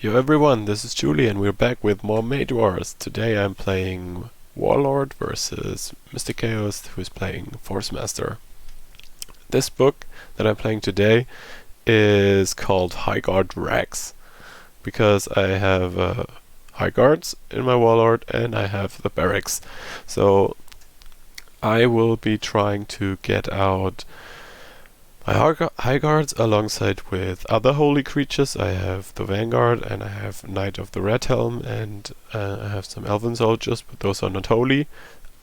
Yo everyone, this is Julie and we're back with more Mage Wars. Today I'm playing Warlord versus MysticChaos, who is playing Force Master. This book that I'm playing today is called HighGuardRax, because I have High Guards in my Warlord and I have the barracks. So I will be trying to get out my High Guards alongside with other holy creatures. I have the Vanguard and I have Knight of the Red Helm and I have some Elven soldiers, but those are not holy.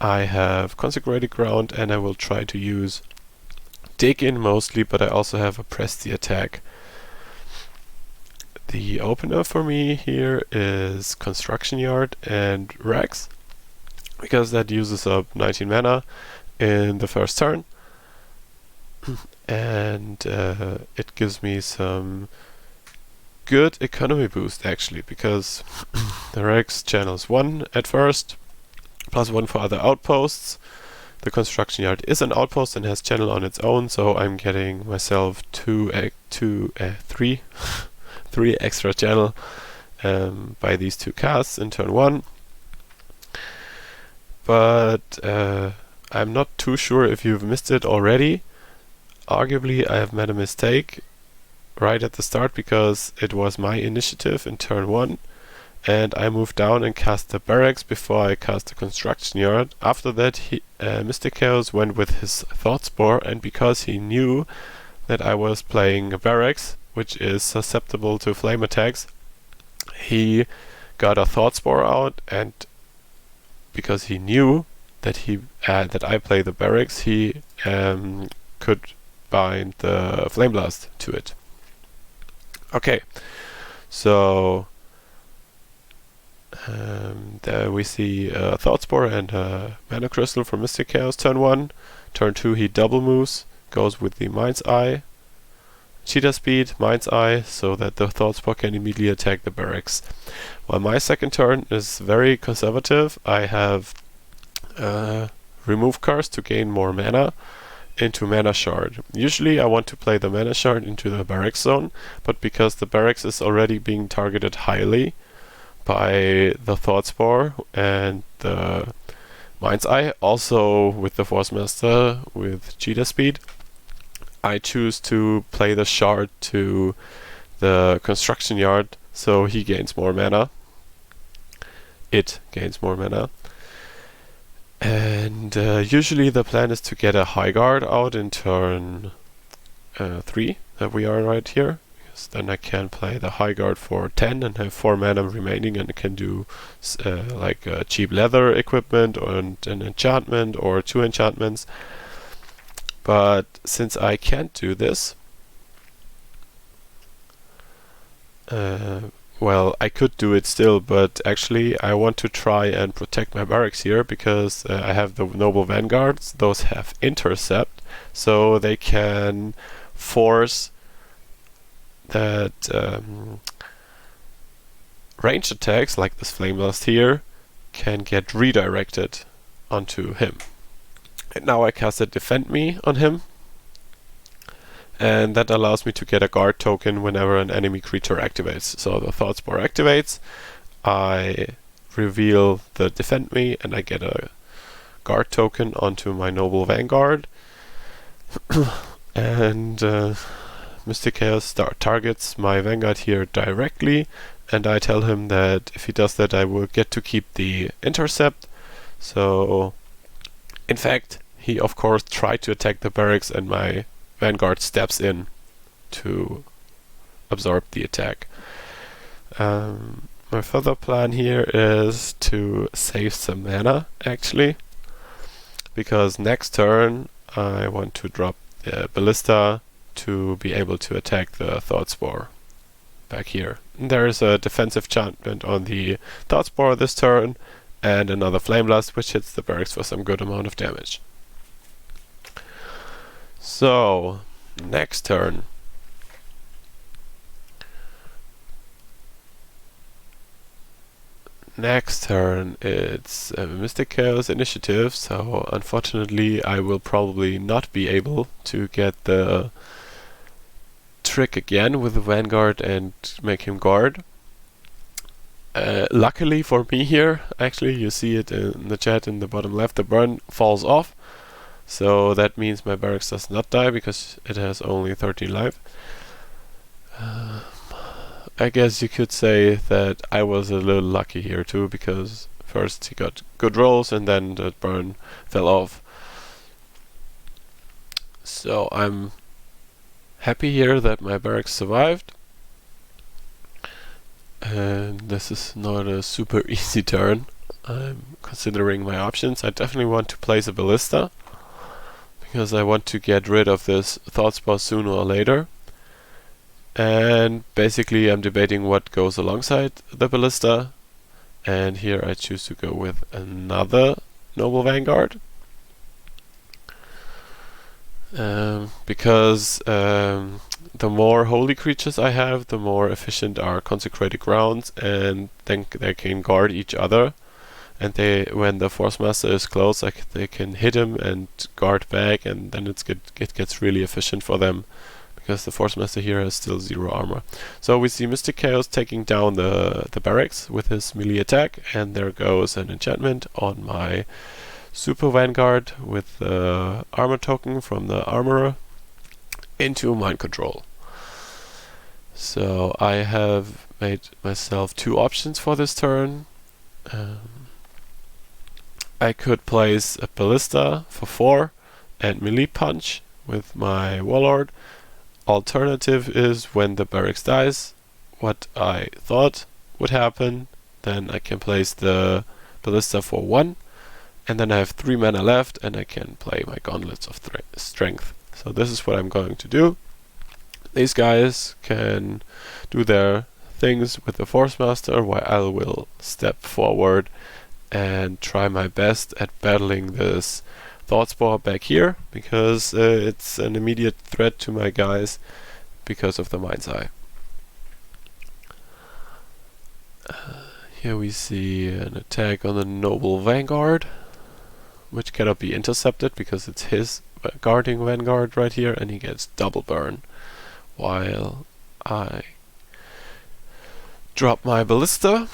I have Consecrated Ground and I will try to use Dig In mostly, but I also have a Press the Attack. The opener for me here is Construction Yard and Rax, because that uses up 19 mana in the first turn. And it gives me some good economy boost actually, because the Rex channels 1 at first, plus 1 for other outposts. The construction yard is an outpost and has channel on its own, so I'm getting myself 3 extra channel by these 2 casts in turn 1. But I'm not too sure if you've missed it already. Arguably I have made a mistake right at the start, because it was my initiative in turn 1 and I moved down and cast the barracks before I cast the construction yard. After that MysticChaos went with his thought spore, and because he knew that I was playing a barracks which is susceptible to flame attacks, he got a thought spore out, and because he knew that that I play the barracks, he could bind the Flame Blast to it. Okay, so there we see a Thought Spore and a Mana Crystal for MysticChaos turn 1. Turn 2 he double moves, goes with the Mind's Eye, Cheetah Speed, Mind's Eye, so that the Thought Spore can immediately attack the barracks. While my second turn is very conservative, I have remove cards to gain more mana into Mana Shard. Usually I want to play the Mana Shard into the barracks zone, but because the barracks is already being targeted highly by the Thought Spore and the Mind's Eye, also with the Force Master with Cheetah Speed, I choose to play the Shard to the Construction Yard, so he gains more mana. It gains more mana. And usually the plan is to get a High Guard out in turn 3, that we are right here, because then I can play the High Guard for 10 and have 4 mana remaining, and I can do like cheap leather equipment and an enchantment or 2 enchantments. But since I can't do this, well, I could do it still, but actually I want to try and protect my barracks here, because I have the Noble Vanguards. Those have intercept, so they can force that ranged attacks, like this Flame Blast here, can get redirected onto him. And now I cast a Defend Me on him, and that allows me to get a guard token whenever an enemy creature activates. So the Thought Spore activates, I reveal the Defend Me, and I get a guard token onto my Noble Vanguard. And MysticChaos targets my Vanguard here directly, and I tell him that if he does that I will get to keep the intercept. So in fact he of course tried to attack the barracks, and my Vanguard steps in to absorb the attack. My further plan here is to save some mana actually, because next turn I want to drop the Ballista to be able to attack the Thought Spore back here. And there is a defensive enchantment on the Thought Spore this turn, and another Flame Blast which hits the barracks for some good amount of damage. So, next turn. Next turn it's MysticChaos initiative, so unfortunately I will probably not be able to get the trick again with the Vanguard and make him guard. Luckily for me here, actually, you see it in the chat in the bottom left, the burn falls off. So that means my barracks does not die because it has only 13 life. I guess you could say that I was a little lucky here too, because first he got good rolls and then the burn fell off. So I'm happy here that my barracks survived. And this is not a super easy turn. I'm considering my options. I definitely want to place a ballista, because I want to get rid of this thought spore sooner or later. And basically I'm debating what goes alongside the ballista. And here I choose to go with another Noble Vanguard. Because the more holy creatures I have, the more efficient are consecrated grounds, and then they can guard each other. And when the Force Master is close, they can hit him and guard back, and then it gets really efficient for them, because the Force Master here has still 0 armor. So we see MysticChaos taking down the barracks with his melee attack, and there goes an enchantment on my Super Vanguard with the armor token from the armorer into mind control. So I have made myself 2 options for this turn. I could place a ballista for 4 and melee punch with my Warlord. Alternative is, when the barracks dies, what I thought would happen, then I can place the ballista for 1, and then I have 3 mana left, and I can play my Gauntlets of Strength. So this is what I'm going to do. These guys can do their things with the Force Master, while I will step forward and try my best at battling this Thought Spore back here, because it's an immediate threat to my guys because of the Mind's Eye. Here we see an attack on the Noble Vanguard, which cannot be intercepted because it's his guarding Vanguard right here, and he gets double burn, while I drop my ballista.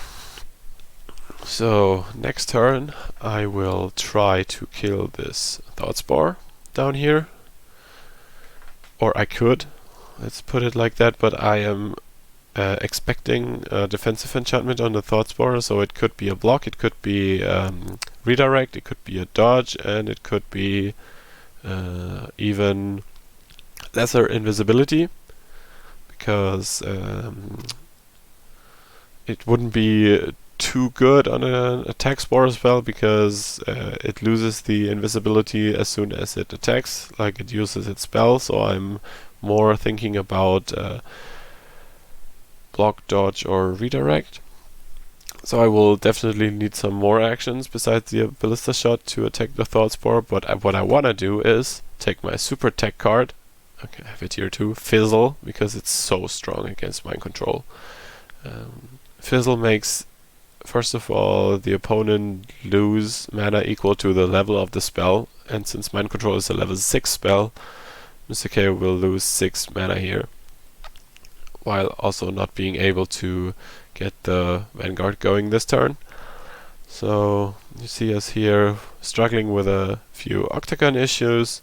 So next turn I will try to kill this Thought Spore down here, or I could, let's put it like that, but I am expecting a defensive enchantment on the Thought Spore, so it could be a block, it could be redirect, it could be a dodge, and it could be even lesser invisibility, because it wouldn't be too good on an attack spore spell, because it loses the invisibility as soon as it attacks, like it uses its spell. So I'm more thinking about block, dodge, or redirect. So I will definitely need some more actions besides the ballista shot to attack the Thought Spore, but what I want to do is take my super tech card, okay, I have it here too, Fizzle, because it's so strong against mind control. Fizzle makes, first of all, the opponent lose mana equal to the level of the spell, and since mind control is a level 6 spell, MysticChaos will lose 6 mana here, while also not being able to get the Vanguard going this turn. So you see us here struggling with a few Octagon issues,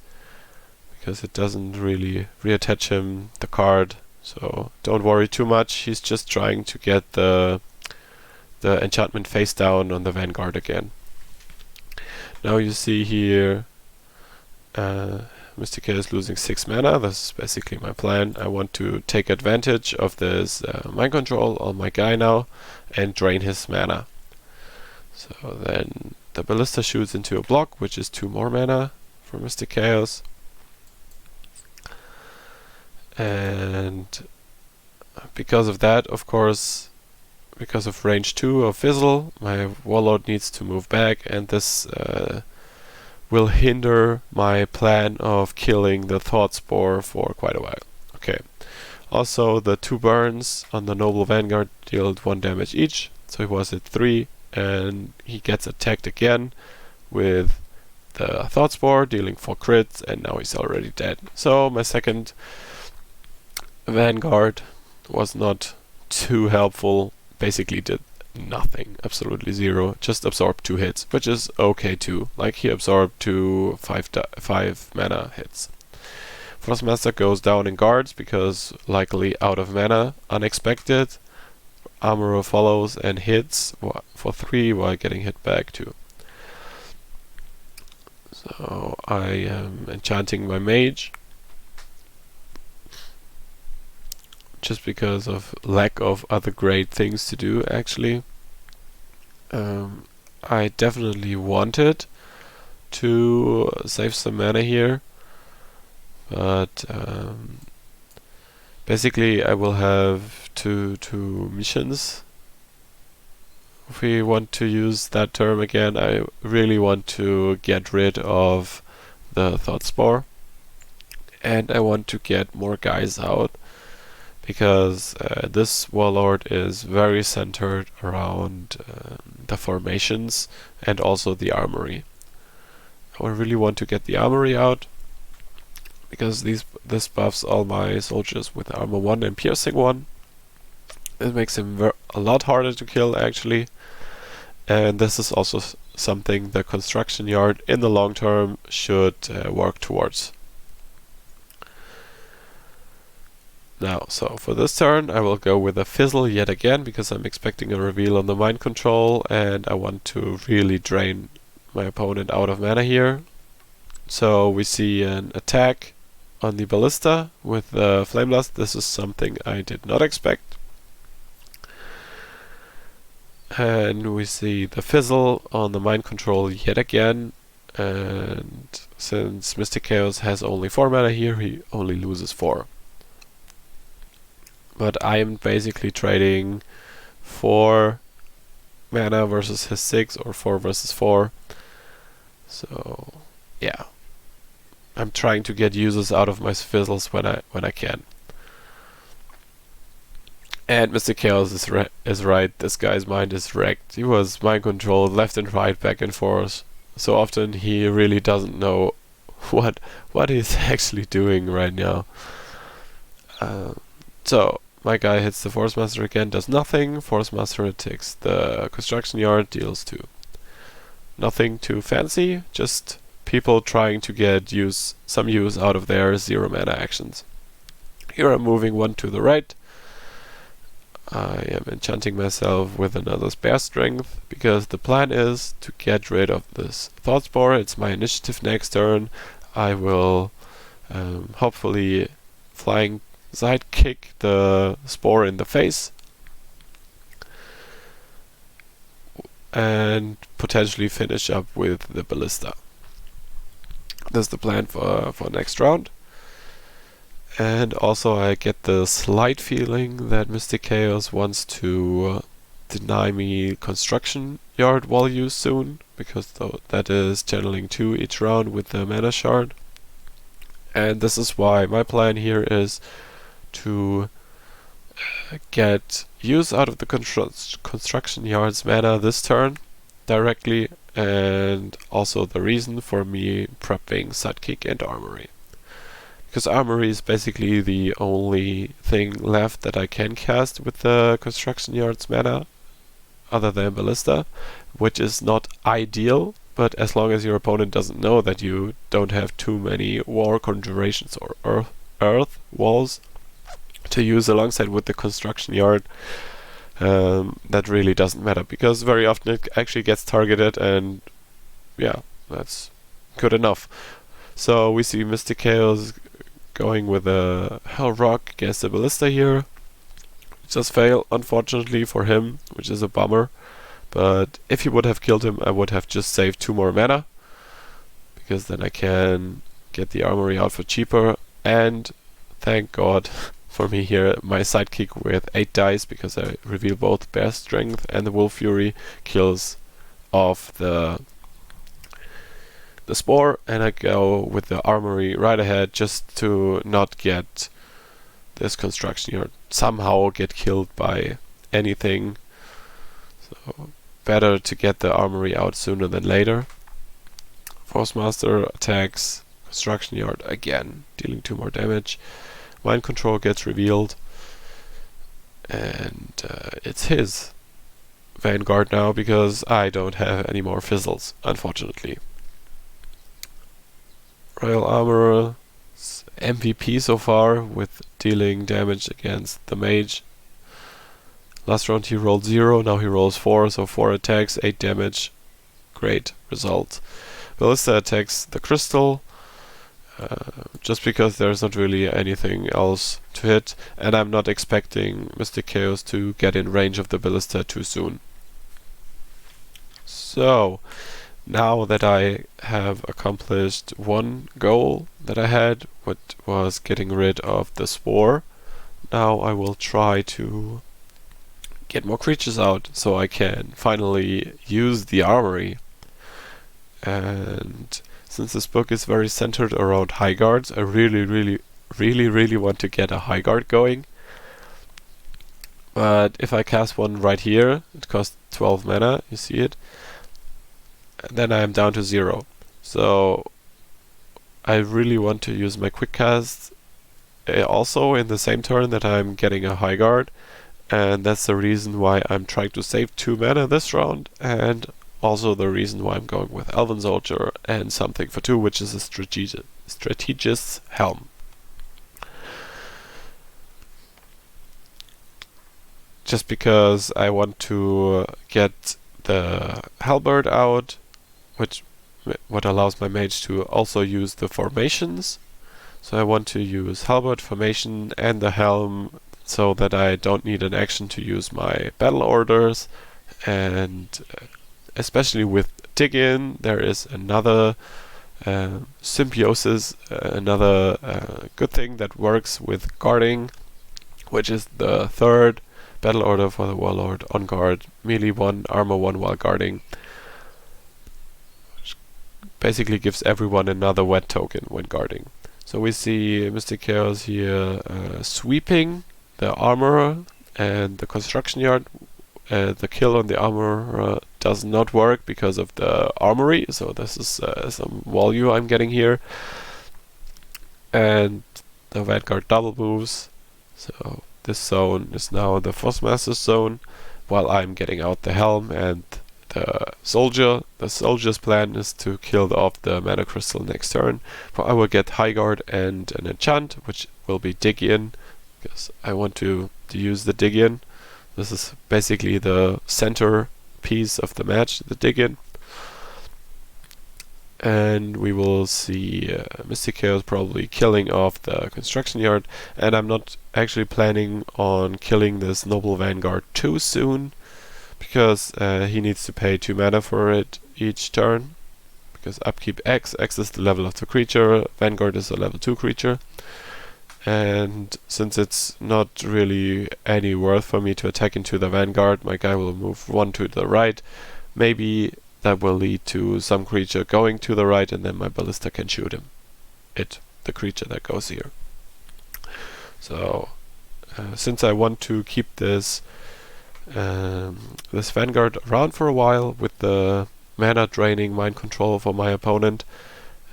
because it doesn't really reattach him the card. So don't worry too much, he's just trying to get the enchantment face down on the Vanguard again. Now you see here MysticChaos is losing 6 mana. This is basically my plan. I want to take advantage of this mind control on my guy now and drain his mana. So then the ballista shoots into a block, which is 2 more mana for MysticChaos. And because of that, of course, because of range 2 of Fizzle, my Warlord needs to move back, and this will hinder my plan of killing the Thought Spore for quite a while. Okay. Also, the 2 burns on the Noble Vanguard dealt 1 damage each, so he was at 3, and he gets attacked again with the Thought Spore, dealing 4 crits, and now he's already dead. So my second Vanguard was not too helpful, basically did nothing, absolutely zero. Just absorbed 2 hits, which is okay too. Like, he absorbed 2 5 mana hits. Force Master goes down in guards because likely out of mana, unexpected. Armorer follows and hits for 3 while getting hit back too. So I am enchanting my mage, just because of lack of other great things to do actually. I definitely wanted to save some mana here, but basically I will have two missions. If we want to use that term again, I really want to get rid of the Thought Spore, and I want to get more guys out, because this Warlord is very centered around the formations and also the armory. I really want to get the armory out, because this buffs all my soldiers with armor 1 and piercing 1. It makes him a lot harder to kill actually, and this is also something the construction yard in the long term should work towards. Now, so for this turn I will go with a fizzle yet again, because I'm expecting a reveal on the mind control and I want to really drain my opponent out of mana here. So we see an attack on the ballista with the flame blast. This is something I did not expect. And we see the fizzle on the mind control yet again, and since MysticChaos has only 4 mana here, he only loses 4. But I am basically trading 4 mana versus his 6, or 4 versus 4. So yeah, I'm trying to get uses out of my fizzles when I can. And MysticChaos is right, this guy's mind is wrecked. He was mind controlled left and right, back and forth. So often he really doesn't know what he's actually doing right now. So my guy hits the Force Master again, does nothing. Force Master attacks the construction yard, deals 2. Nothing too fancy, just people trying to get some use out of their 0 mana actions. Here I'm moving 1 to the right. I am enchanting myself with another spare strength, because the plan is to get rid of this Thought Spore. It's my initiative next turn. I will hopefully flying sidekick the spore in the face and potentially finish up with the ballista. That's the plan for next round. And also I get the slight feeling that MysticChaos wants to deny me construction yard value soon, because that is channeling 2 each round with the mana shard. And this is why my plan here is to get use out of the construction yard's mana this turn directly, and also the reason for me prepping sidekick and armory. Because armory is basically the only thing left that I can cast with the construction yard's mana, other than ballista, which is not ideal, but as long as your opponent doesn't know that you don't have too many war conjurations or earth walls to use alongside with the construction yard, that really doesn't matter, because very often it actually gets targeted, and yeah, that's good enough. So we see MysticChaos going with a Hell Rock against the ballista here. Just fail, unfortunately for him, which is a bummer. But if he would have killed him, I would have just saved 2 more mana, because then I can get the armory out for cheaper. And thank God for me here, my sidekick with 8 dice, because I reveal both Bear Strength and the Wolf Fury, kills off the spore, and I go with the armory right ahead, just to not get this construction yard somehow get killed by anything. So better to get the armory out sooner than later. Force Master attacks construction yard again, dealing 2 more damage. Mind control gets revealed, and it's his. Vanguard now because I don't have any more fizzles, unfortunately. Royal Armorer MVP so far with dealing damage against the mage. Last round he rolled 0, now he rolls 4, so 4 attacks, 8 damage. Great result. Ballista attacks the crystal, just because there's not really anything else to hit, and I'm not expecting MysticChaos to get in range of the ballista too soon. So, now that I have accomplished one goal that I had, which was getting rid of the spore, now I will try to get more creatures out so I can finally use the armory. And since this book is very centered around high guards, I really want to get a high guard going. But if I cast one right here, it costs 12 mana, you see it, and then I am down to 0. So I really want to use my quick cast also in the same turn that I'm getting a high guard, and that's the reason why I'm trying to save 2 mana this round, and also the reason why I'm going with Elven Soldier and something for 2, which is a Strategist's Helm. Just because I want to get the halberd out, what allows my mage to also use the formations. So I want to use halberd, formation and the helm so that I don't need an action to use my battle orders. And especially with dig in, there is another symbiosis, another good thing that works with guarding, which is the third battle order for the Warlord: on guard, melee 1, armor 1 while guarding. Which basically gives everyone another wet token when guarding. So we see MysticChaos here sweeping the armorer and the construction yard. The kill on the armorer does not work because of the armory, so this is some value I'm getting here. And the Vanguard double moves, so this zone is now the Forcemaster's zone, while I'm getting out the helm and the soldier. The soldier's plan is to kill off the mana crystal next turn, for I will get High Guard and an enchant, which will be dig in, because I want to use the dig in. This is basically the center piece of the match, the dig in. And we will see MysticChaos probably killing off the construction yard, and I'm not actually planning on killing this Noble Vanguard too soon, because he needs to pay 2 mana for it each turn, because upkeep X is the level of the creature, Vanguard is a level 2 creature, and since it's not really any worth for me to attack into the Vanguard, my guy will move 1 to the right. Maybe that will lead to some creature going to the right, and then my ballista can shoot him. The creature that goes here. So, since I want to keep this Vanguard around for a while with the mana draining mind control for my opponent,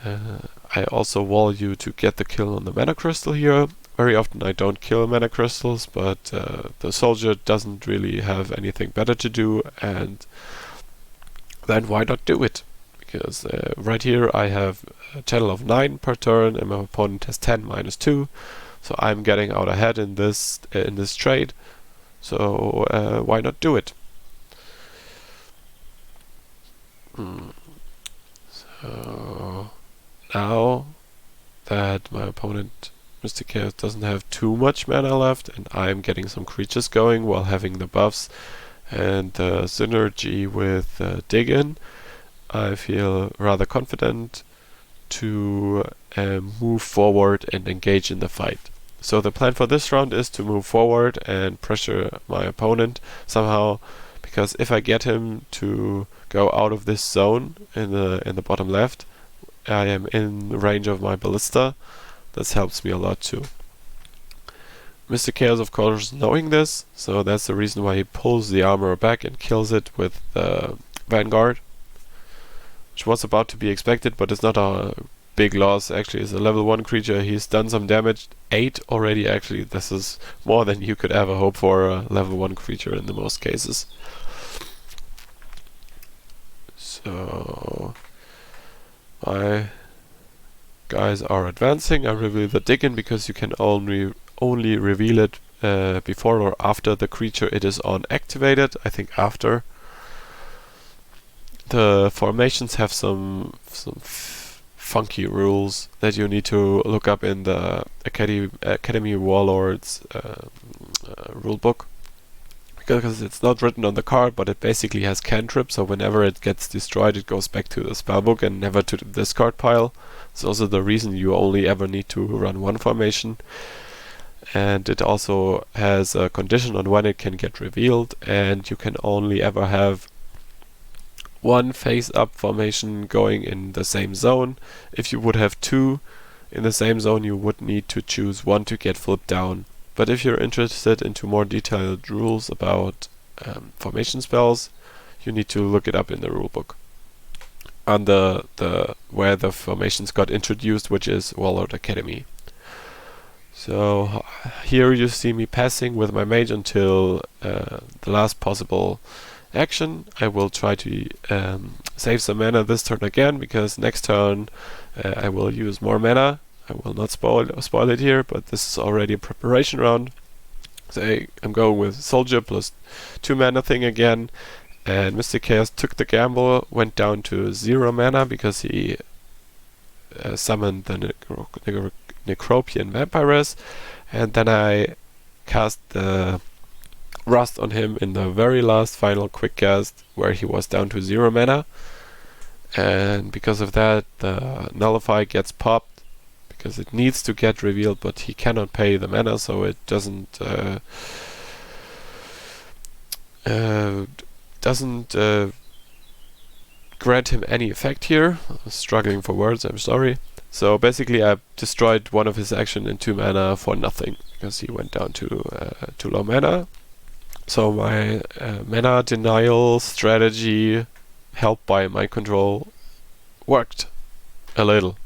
I also value to get the kill on the mana crystal here. Very often I don't kill mana crystals, but the soldier doesn't really have anything better to do, and then why not do it? Because right here I have a total of 9 per turn, and my opponent has 10 minus 2, so I'm getting out ahead in this trade. So why not do it? So now that my opponent MysticChaos doesn't have too much mana left, and I'm getting some creatures going while having the buffs and the synergy with dig in, I feel rather confident to move forward and engage in the fight. So the plan for this round is to move forward and pressure my opponent somehow, because if I get him to go out of this zone in the bottom left, I am in range of my ballista. This helps me a lot too. MysticChaos, of course, knowing this, so that's the reason why he pulls the armor back and kills it with the Vanguard, which was about to be expected, but it's not a big loss. Actually, it's a level 1 creature. He's done some damage, 8 already. Actually, this is more than you could ever hope for a level 1 creature in the most cases. So my guys are advancing. I reveal the Diggin because you can only reveal it before or after the creature it is on activated. I think after. The formations have some funky rules that you need to look up in the Academy Warlords rulebook. Because it's not written on the card, but it basically has cantrip, so whenever it gets destroyed it goes back to the spellbook and never to the discard pile. It's also the reason you only ever need to run one formation. And it also has a condition on when it can get revealed, and you can only ever have one face-up formation going in the same zone. If you would have two in the same zone, you would need to choose one to get flipped down. But if you're interested into more detailed rules about formation spells, you need to look it up in the rulebook. Under where the formations got introduced, which is Warlord Academy. So here you see me passing with my mage until the last possible action. I will try to save some mana this turn again, because next turn I will use more mana. I will not spoil it here, but this is already a preparation round. So I'm going with Soldier plus 2 mana thing again, and MysticChaos took the gamble, went down to 0 mana because he summoned the Necropian Vampiress, and then I cast the Rust on him in the very last final quick cast where he was down to 0 mana, and because of that the Nullify gets popped because it needs to get revealed, but he cannot pay the mana, so it doesn't grant him any effect here. I'm struggling for words, I'm sorry. So basically I destroyed one of his action in 2 mana for nothing, because he went down to too low mana. So my mana denial strategy, helped by mind control, worked a little.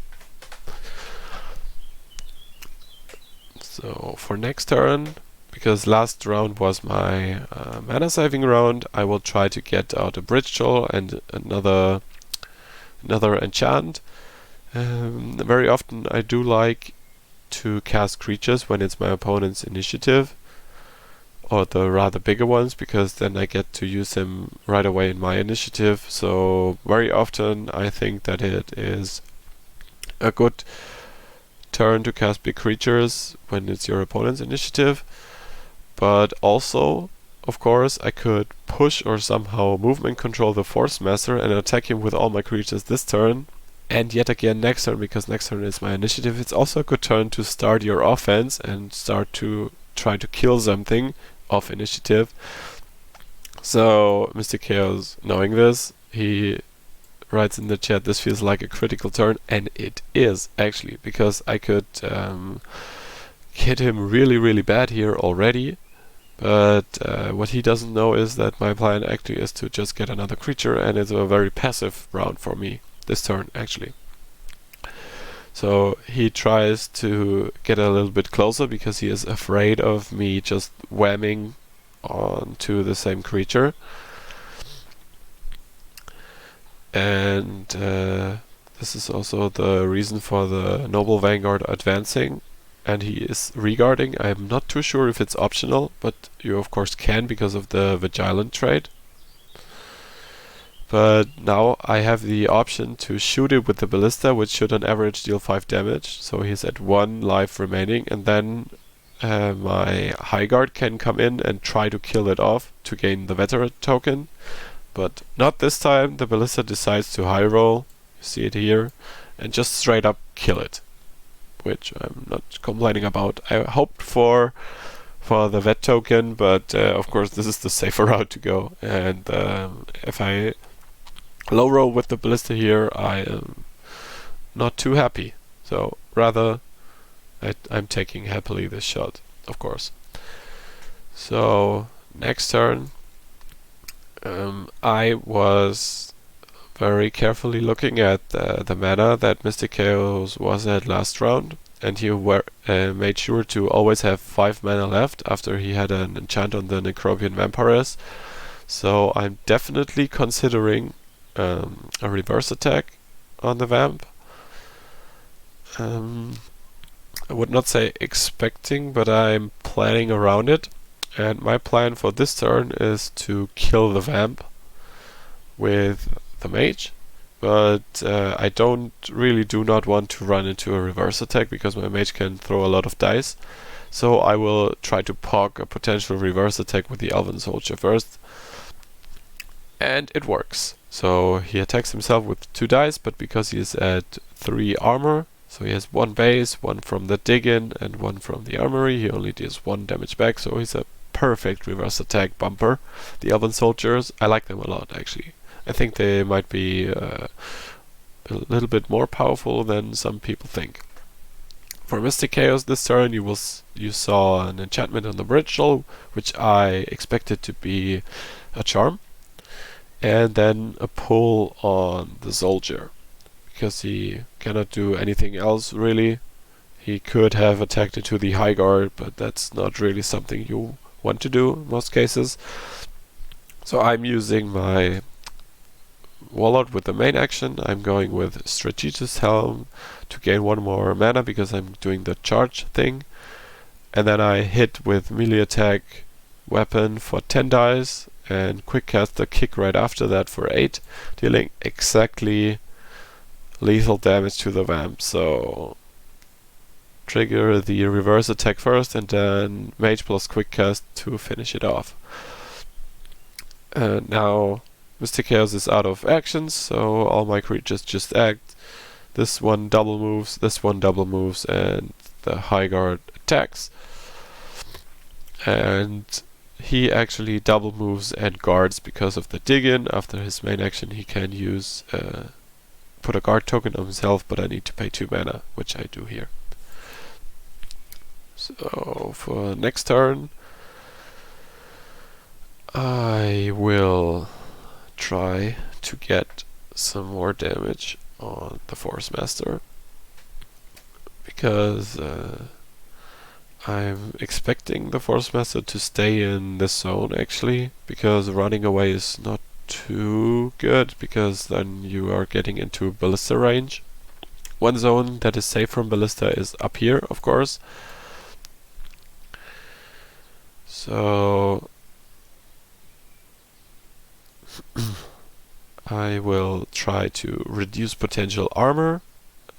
So for next turn, because last round was my mana saving round, I will try to get out a Bridge Troll and another enchant. Very often I do like to cast creatures when it's my opponent's initiative, or the rather bigger ones, because then I get to use them right away in my initiative. So very often I think that it is a good turn to cast big creatures when it's your opponent's initiative. But also, of course, I could push or somehow movement control the Force Master and attack him with all my creatures this turn, and yet again next turn, because next turn is my initiative. It's also a good turn to start your offense and start to try to kill something off initiative. So MysticChaos, knowing this, he writes in the chat, this feels like a critical turn, and it is actually, because I could hit him really bad here already. But what he doesn't know is that my plan actually is to just get another creature, and it's a very passive round for me this turn actually. So he tries to get a little bit closer because he is afraid of me just whamming onto the same creature. And this is also the reason for the Noble Vanguard advancing, and he is regarding. I'm not too sure if it's optional, but you of course can because of the Vigilant trait. But now I have the option to shoot it with the Ballista, which should on average deal 5 damage, so he's at 1 life remaining, and then my HighGuard can come in and try to kill it off to gain the Veteran token. But not this time. The Ballista decides to high roll, you see it here, and just straight up kill it, which I'm not complaining about. I hoped for the vet token, but of course this is the safer route to go, and if I low roll with the Ballista here, I am not too happy. So rather I'm taking happily this shot, of course. So next turn, I was very carefully looking at the mana that MysticChaos was at last round, and he made sure to always have 5 mana left after he had an enchant on the Necropian Vampiress. So I'm definitely considering a reverse attack on the vamp. I would not say expecting, but I'm planning around it. And my plan for this turn is to kill the vamp with the mage. But I do not want to run into a reverse attack because my mage can throw a lot of dice. So I will try to poke a potential reverse attack with the Elven Soldier first. And it works. So he attacks himself with 2 dice, but because he is at 3 armor, so he has 1 base, 1 from the dig-in, and 1 from the armory, he only deals 1 damage back, so he's a perfect reverse attack bumper. The Elven Soldiers, I like them a lot actually. I think they might be a little bit more powerful than some people think. For MysticChaos this turn, you saw an enchantment on the bridge, which I expected to be a charm, and then a pull on the soldier, because he cannot do anything else really. He could have attacked into the high guard, but that's not really something you want to do in most cases. So I'm using my Warlord with the main action. I'm going with Strategist Helm to gain 1 more mana because I'm doing the charge thing. And then I hit with melee attack weapon for 10 dice and quick cast the kick right after that for 8, dealing exactly lethal damage to the vamp. So trigger the reverse attack first and then mage plus quick cast to finish it off. Now MysticChaos is out of actions, so all my creatures just act. This one double moves, this one double moves, and the high guard attacks. And he actually double moves and guards because of the dig-in. After his main action he can use put a guard token on himself, but I need to pay 2 mana, which I do here. So for next turn I will try to get some more damage on the Force Master, because I'm expecting the Force Master to stay in this zone actually, because running away is not too good, because then you are getting into ballista range. One zone that is safe from ballista is up here, of course. So I will try to reduce potential armor.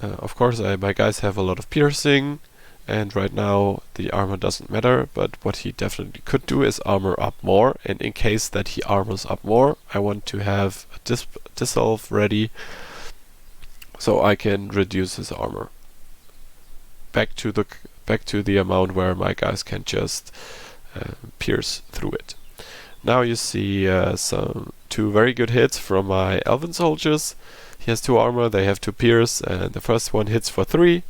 Of course my guys have a lot of piercing, and right now the armor doesn't matter, but what he definitely could do is armor up more, and in case that he armors up more, I want to have a dissolve ready so I can reduce his armor back to the amount where my guys can just pierce through it. Now you see some 2 very good hits from my Elven Soldiers. He has 2 armor, they have 2 pierce, and the first one hits for 3.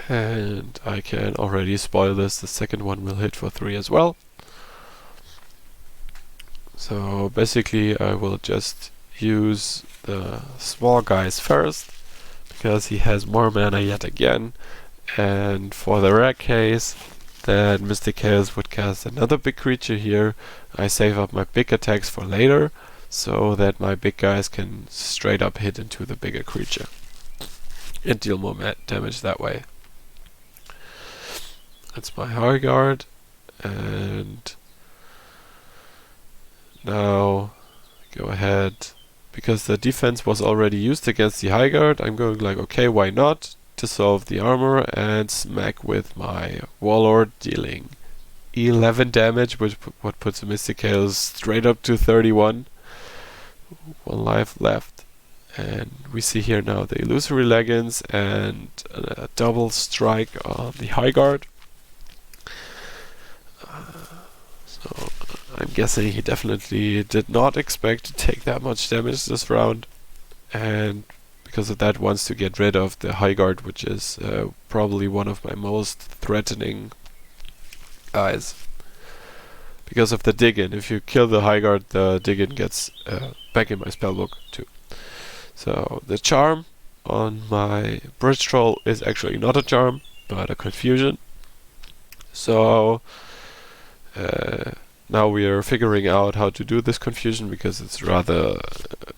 And I can already spoil this, the second one will hit for 3 as well. So basically I will just use the small guys first, because he has more mana yet again. And for the rare case that MysticChaos would cast another big creature here, I save up my big attacks for later, so that my big guys can straight up hit into the bigger creature and deal more damage that way. That's my high guard, and now go ahead, because the defense was already used against the high guard, I'm going like, okay, why not? Dissolve the armor and smack with my Warlord, dealing 11 damage, which what puts MysticChaos straight up to 31. 1 life left, and we see here now the illusory leggings and a double strike on the high guard. So I'm guessing he definitely did not expect to take that much damage this round, and because of that wants to get rid of the high guard, which is probably one of my most threatening guys. Because of the dig-in, if you kill the high guard, the dig-in gets back in my spellbook too. So the charm on my bridge troll is actually not a charm, but a confusion. So now we are figuring out how to do this confusion because it's rather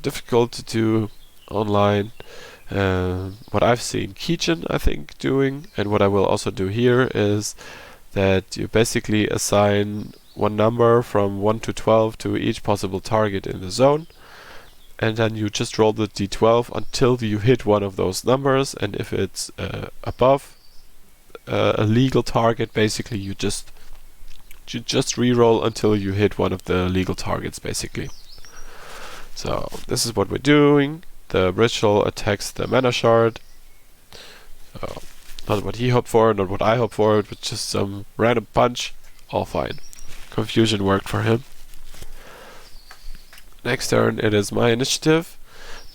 difficult to do online. What I've seen Keygen, I think, doing, and what I will also do here, is that you basically assign one number from 1 to 12 to each possible target in the zone, and then you just roll the d12 until you hit one of those numbers, and if it's above a legal target, basically you just re-roll until you hit one of the legal targets, basically. So this is what we're doing. The ritual attacks the mana shard. So, not what he hoped for, not what I hoped for, but just some random punch. All fine. Confusion worked for him. Next turn it is my initiative,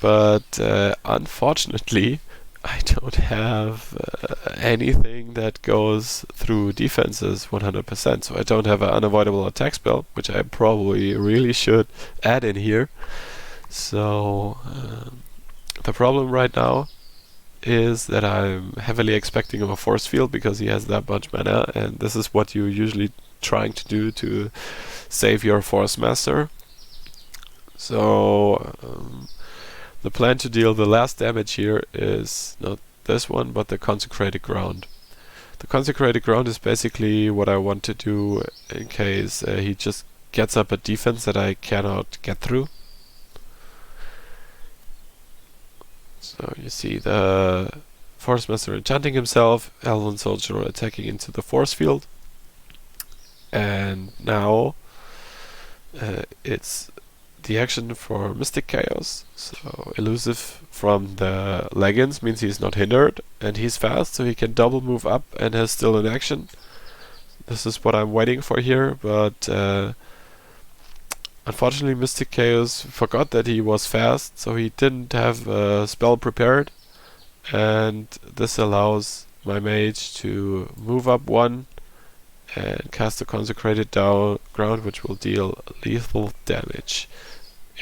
but unfortunately I don't have anything that goes through defenses 100%, so I don't have an unavoidable attack spell, which I probably really should add in here. So the problem right now is that I'm heavily expecting of a force field because he has that much mana, and this is what you're usually trying to do to save your Force Master. So the plan to deal the last damage here is not this one, but the Consecrated Ground. The Consecrated Ground is basically what I want to do in case he just gets up a defense that I cannot get through. So you see the Force Master enchanting himself, Elven Soldier attacking into the force field, and now it's the action for MysticChaos. So elusive from the leggings means he's not hindered, and he's fast, so he can double move up and has still an action. This is what I'm waiting for here, but unfortunately MysticChaos forgot that he was fast, so he didn't have a spell prepared, and this allows my mage to move up one and cast a Consecrated Ground, which will deal lethal damage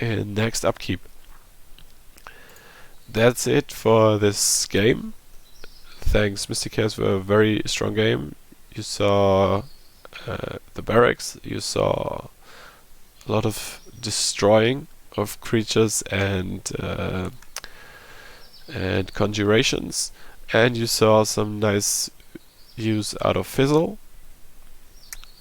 in next upkeep. That's it for this game. Thanks MysticChaos for a very strong game. You saw the barracks, you saw a lot of destroying of creatures and conjurations, and you saw some nice use out of Fizzle.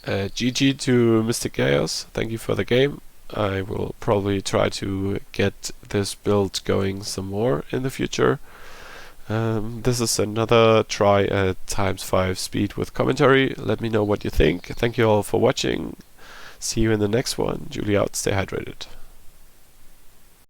GG to MysticChaos, thank you for the game. I will probably try to get this build going some more in the future. This is another try at ×5 speed with commentary. Let me know what you think. Thank you all for watching. See you in the next one. Julie out, stay hydrated.